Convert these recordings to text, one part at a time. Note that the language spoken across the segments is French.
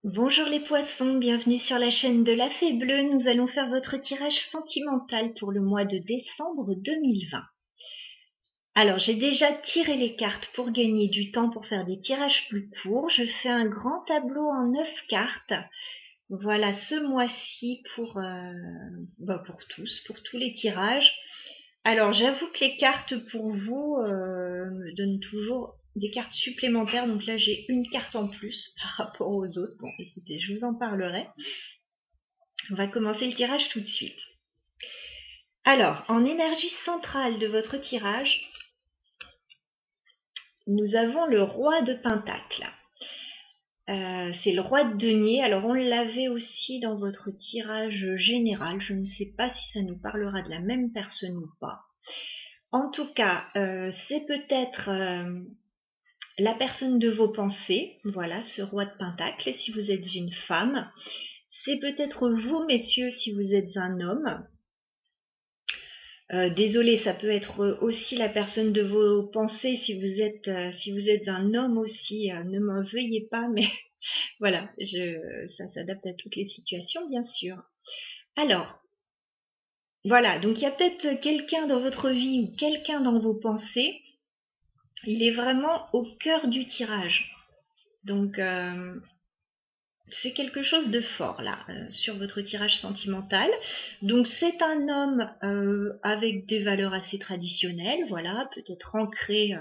Bonjour les poissons, bienvenue sur la chaîne de la Fée Bleue. Nous allons faire votre tirage sentimental pour le mois de décembre 2020. Alors, j'ai déjà tiré les cartes pour gagner du temps pour faire des tirages plus courts. Je fais un grand tableau en 9 cartes. Voilà, ce mois-ci pour tous les tirages. Alors, j'avoue que les cartes pour vous me donnent toujours des cartes supplémentaires. Donc là, j'ai une carte en plus par rapport aux autres. Bon, écoutez, je vous en parlerai. On va commencer le tirage tout de suite. Alors, en énergie centrale de votre tirage, nous avons le roi de Pentacle. C'est le roi de denier. Alors, on l'avait aussi dans votre tirage général. Je ne sais pas si ça nous parlera de la même personne ou pas. En tout cas, c'est peut-être la personne de vos pensées. Voilà, ce roi de Pentacle. Et si vous êtes une femme, c'est peut-être vous, messieurs, si vous êtes un homme. Désolé, ça peut être aussi la personne de vos pensées si vous êtes un homme aussi. Ne m'en veuillez pas, mais voilà, ça s'adapte à toutes les situations, bien sûr. Alors, voilà, donc il y a peut-être quelqu'un dans votre vie ou quelqu'un dans vos pensées. Il est vraiment au cœur du tirage. Donc, c'est quelque chose de fort là sur votre tirage sentimental. Donc c'est un homme avec des valeurs assez traditionnelles, voilà, peut-être ancré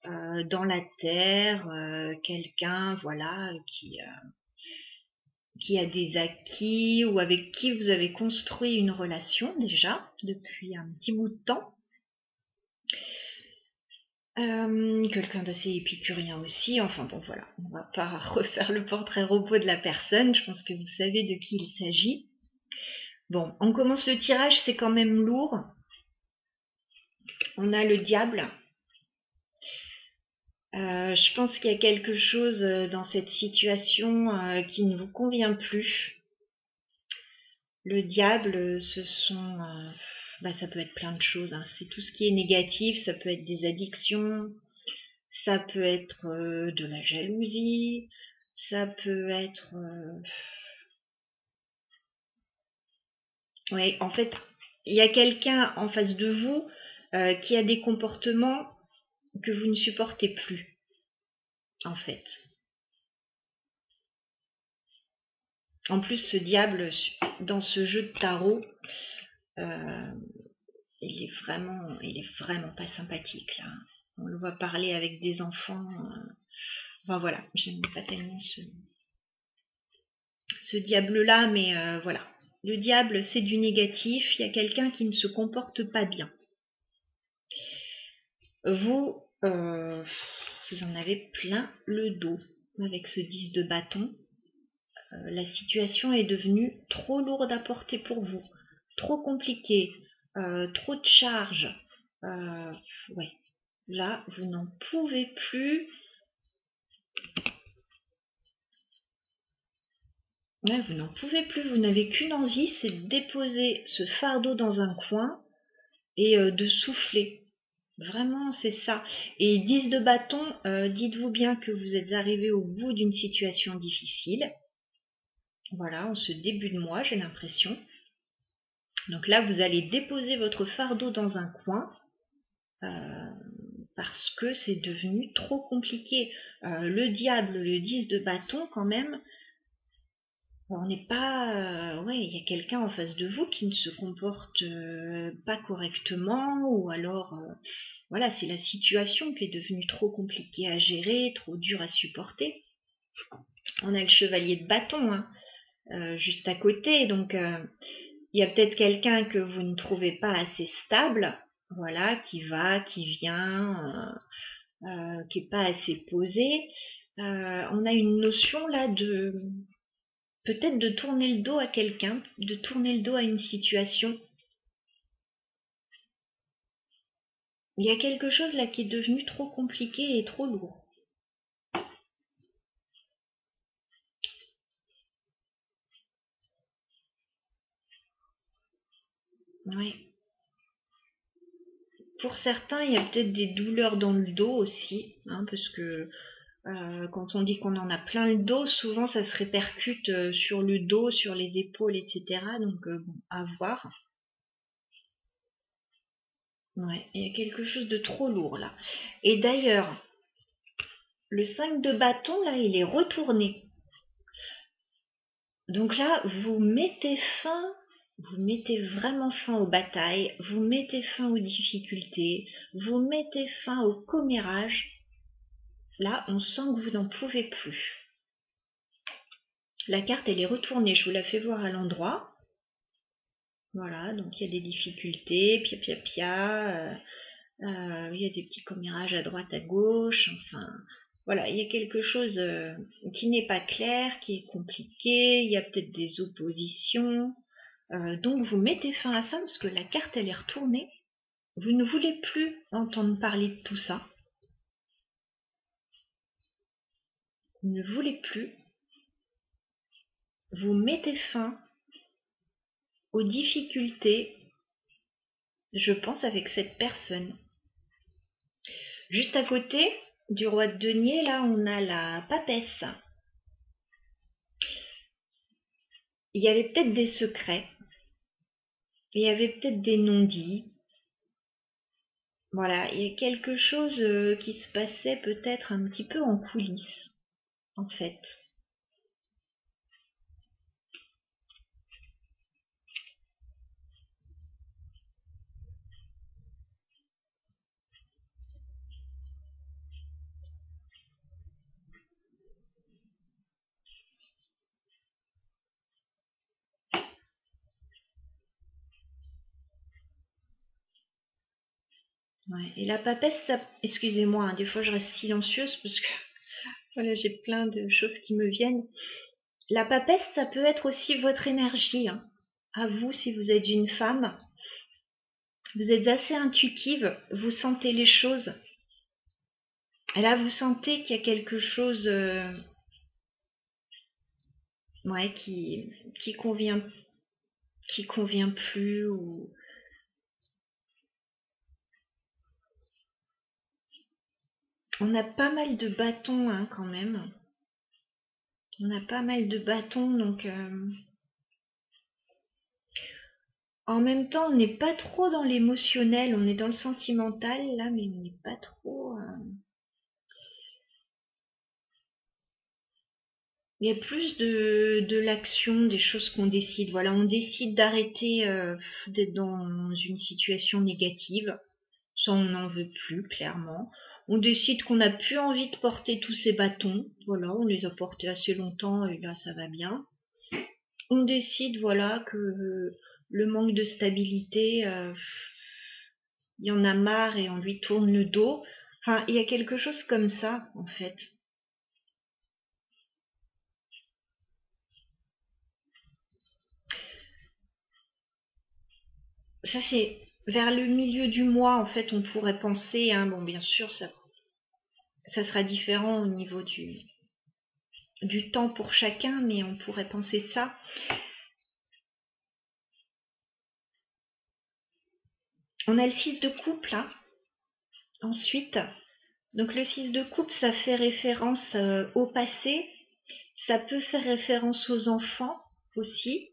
dans la terre, quelqu'un voilà qui a des acquis ou avec qui vous avez construit une relation déjà depuis un petit bout de temps. Quelqu'un d'assez épicurien aussi, enfin bon voilà, on va pas refaire le portrait robot de la personne, je pense que vous savez de qui il s'agit. Bon, on commence le tirage, c'est quand même lourd. On a le diable. Je pense qu'il y a quelque chose dans cette situation qui ne vous convient plus. Le diable, ça peut être plein de choses, hein. C'est tout ce qui est négatif, ça peut être des addictions, ça peut être de la jalousie, ça peut être... Oui, en fait, il y a quelqu'un en face de vous qui a des comportements que vous ne supportez plus, en fait. En plus, ce diable, dans ce jeu de tarot, il est vraiment pas sympathique, là. On le voit parler avec des enfants. Enfin voilà, j'aime pas tellement ce diable-là, mais voilà. Le diable, c'est du négatif. Il y a quelqu'un qui ne se comporte pas bien. Vous en avez plein le dos avec ce 10 de bâton. La situation est devenue trop lourde à porter pour vous, trop compliquée, trop de charges. Ouais, là, vous n'en pouvez plus. Ouais, vous n'en pouvez plus, vous n'avez qu'une envie, c'est de déposer ce fardeau dans un coin et de souffler. Vraiment, c'est ça. Et 10 de bâton, dites-vous bien que vous êtes arrivé au bout d'une situation difficile. Voilà, en ce début de mois, j'ai l'impression. Donc là, vous allez déposer votre fardeau dans un coin parce que c'est devenu trop compliqué. Le diable, le 10 de bâton, quand même, on n'est pas... ouais, il y a quelqu'un en face de vous qui ne se comporte pas correctement ou alors... voilà, c'est la situation qui est devenue trop compliquée à gérer, trop dure à supporter. On a le chevalier de bâton, hein, juste à côté, donc il y a peut-être quelqu'un que vous ne trouvez pas assez stable, voilà, qui va, qui vient, qui n'est pas assez posé. On a une notion là de peut-être de tourner le dos à quelqu'un, de tourner le dos à une situation. Il y a quelque chose là qui est devenu trop compliqué et trop lourd. Ouais. Pour certains, il y a peut-être des douleurs dans le dos aussi, hein, parce que Quand on dit qu'on en a plein le dos, souvent ça se répercute sur le dos, sur les épaules, etc. Donc bon, à voir. Ouais, il y a quelque chose de trop lourd là. Et d'ailleurs, le 5 de bâton, là, il est retourné. Donc là, vous mettez vraiment fin aux batailles, vous mettez fin aux difficultés, vous mettez fin au commérage. Là, on sent que vous n'en pouvez plus. La carte, elle est retournée, je vous la fais voir à l'endroit. Voilà, donc il y a des difficultés, il y a des petits commérages à droite, à gauche, enfin, voilà, il y a quelque chose qui n'est pas clair, qui est compliqué, il y a peut-être des oppositions. Donc vous mettez fin à ça parce que la carte, elle est retournée. Vous ne voulez plus entendre parler de tout ça. Vous ne voulez plus. Vous mettez fin aux difficultés, je pense, avec cette personne. Juste à côté du roi de denier, là, on a la papesse. Il y avait peut-être des secrets. Il y avait peut-être des non-dits. Voilà, il y a quelque chose qui se passait peut-être un petit peu en coulisses, en fait. Ouais. Et la papesse, ça... excusez-moi, hein, des fois je reste silencieuse parce que voilà, j'ai plein de choses qui me viennent. La papesse, ça peut être aussi votre énergie. Hein. À vous, si vous êtes une femme, vous êtes assez intuitive, vous sentez les choses. Et là, vous sentez qu'il y a quelque chose ouais, qui convient plus ou... On a pas mal de bâtons hein, quand même. On a pas mal de bâtons, donc en même temps, on n'est pas trop dans l'émotionnel, on est dans le sentimental là, mais on n'est pas trop. Il y a plus de l'action, des choses qu'on décide. Voilà, on décide d'arrêter d'être dans une situation négative. Ça, on n'en veut plus, clairement. On décide qu'on n'a plus envie de porter tous ces bâtons. Voilà, on les a portés assez longtemps et là, ça va bien. On décide, voilà, que le manque de stabilité, il y en a marre et on lui tourne le dos. Enfin, il y a quelque chose comme ça, en fait. Ça, c'est vers le milieu du mois, en fait, on pourrait penser, hein, bon, bien sûr, ça sera différent au niveau du temps pour chacun, mais on pourrait penser ça. On a le 6 de coupe, là, ensuite. Donc, le 6 de coupe, ça fait référence au passé. Ça peut faire référence aux enfants aussi.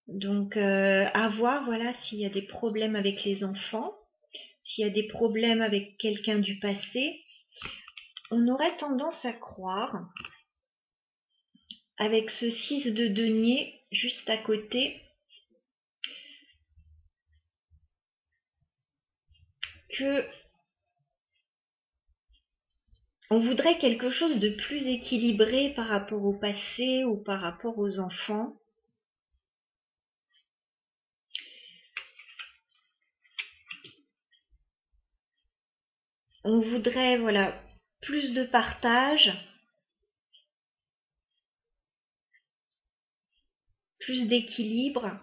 Donc, à voir, voilà, s'il y a des problèmes avec les enfants, s'il y a des problèmes avec quelqu'un du passé. On aurait tendance à croire, avec ce 6 de denier juste à côté, que on voudrait quelque chose de plus équilibré par rapport au passé ou par rapport aux enfants. On voudrait, voilà, plus de partage, plus d'équilibre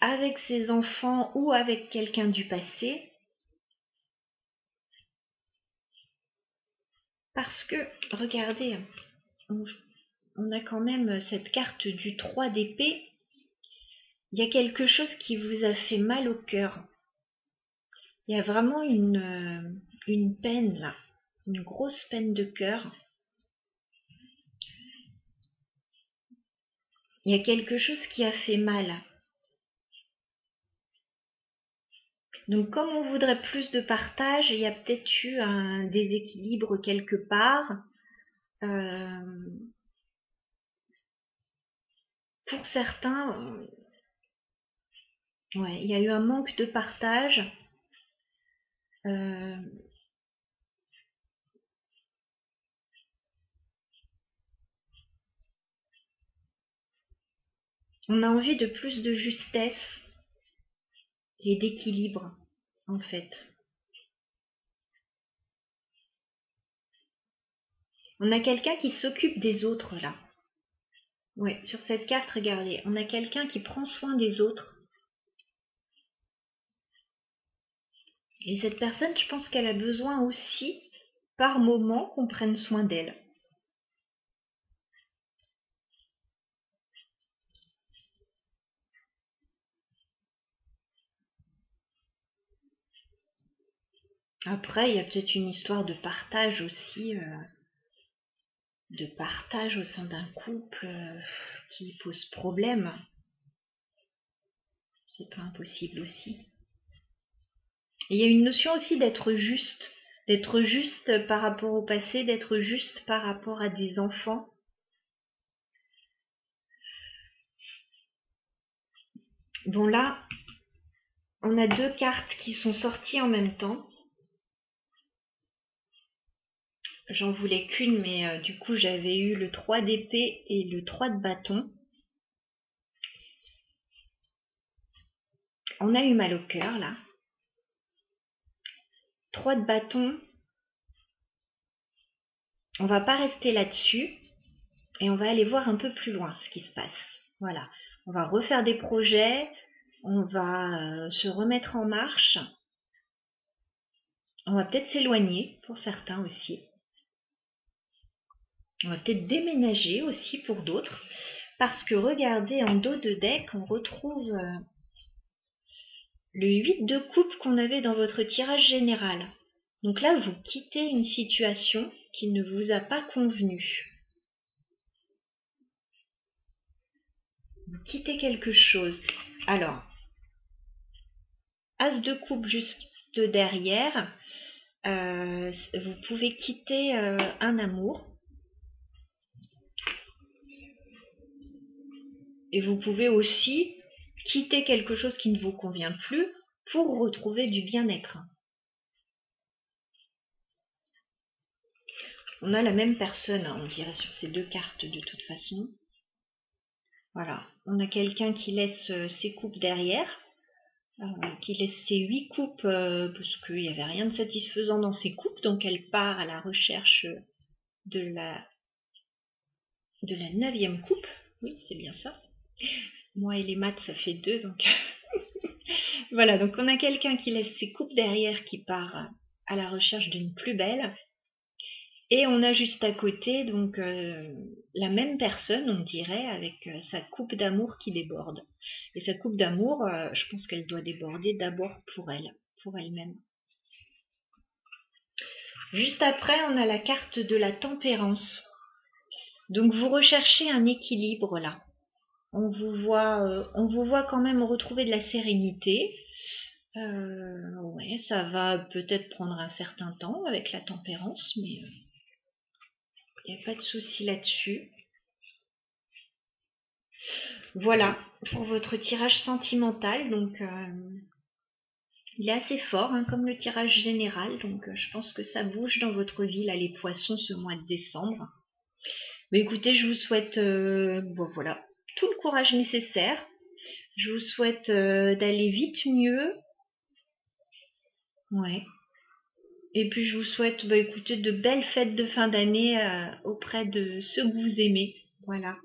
avec ses enfants ou avec quelqu'un du passé. Parce que, regardez, on a quand même cette carte du 3 d'épée. Il y a quelque chose qui vous a fait mal au cœur. Il y a vraiment une peine là, une grosse peine de cœur. Il y a quelque chose qui a fait mal. Donc comme on voudrait plus de partage, il y a peut-être eu un déséquilibre quelque part. Pour certains, ouais, il y a eu un manque de partage. On a envie de plus de justesse et d'équilibre, en fait. On a quelqu'un qui s'occupe des autres, là. Ouais, sur cette carte, regardez, on a quelqu'un qui prend soin des autres. Et cette personne, je pense qu'elle a besoin aussi, par moment, qu'on prenne soin d'elle. Après, il y a peut-être une histoire de partage aussi, de partage au sein d'un couple qui pose problème. C'est pas impossible aussi. Et il y a une notion aussi d'être juste par rapport au passé, d'être juste par rapport à des enfants. Bon là, on a deux cartes qui sont sorties en même temps. J'en voulais qu'une, mais du coup j'avais eu le 3 d'épée et le 3 de bâton. On a eu mal au cœur là. 3 de bâton. On va pas rester là-dessus et on va aller voir un peu plus loin ce qui se passe. Voilà. On va refaire des projets, on va se remettre en marche. On va peut-être s'éloigner pour certains aussi. On va peut-être déménager aussi pour d'autres. Parce que regardez, en dos de deck, on retrouve le 8 de coupe qu'on avait dans votre tirage général. Donc là, vous quittez une situation qui ne vous a pas convenu. Vous quittez quelque chose. Alors, As de coupe juste derrière, vous pouvez quitter un amour. Et vous pouvez aussi quitter quelque chose qui ne vous convient plus pour retrouver du bien-être. On a la même personne, on dirait, sur ces deux cartes de toute façon. Voilà, on a quelqu'un qui laisse ses coupes derrière, qui laisse ses 8 coupes parce qu'il n'y avait rien de satisfaisant dans ses coupes, donc elle part à la recherche de la 9e coupe. Oui, c'est bien ça. Moi et les maths, ça fait 2, donc voilà, donc on a quelqu'un qui laisse ses coupes derrière, qui part à la recherche d'une plus belle. Et on a juste à côté donc la même personne, on dirait, avec sa coupe d'amour qui déborde. Et sa coupe d'amour, je pense qu'elle doit déborder d'abord pour elle, pour elle-même. Juste après, on a la carte de la tempérance. Donc vous recherchez un équilibre là. On vous voit quand même retrouver de la sérénité. Ouais, ça va peut-être prendre un certain temps avec la tempérance, mais il n'y a pas de souci là-dessus. Voilà, pour votre tirage sentimental, donc il est assez fort, hein, comme le tirage général, donc je pense que ça bouge dans votre vie, là, les poissons, ce mois de décembre. Mais écoutez, je vous souhaite bon, voilà, tout le courage nécessaire. Je vous souhaite d'aller vite mieux. Ouais. Et puis je vous souhaite, bah, écoutez, de belles fêtes de fin d'année auprès de ceux que vous aimez. Voilà.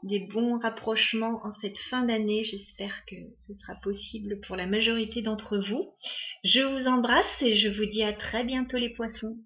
Des bons rapprochements en cette fin d'année. J'espère que ce sera possible pour la majorité d'entre vous. Je vous embrasse et je vous dis à très bientôt les poissons.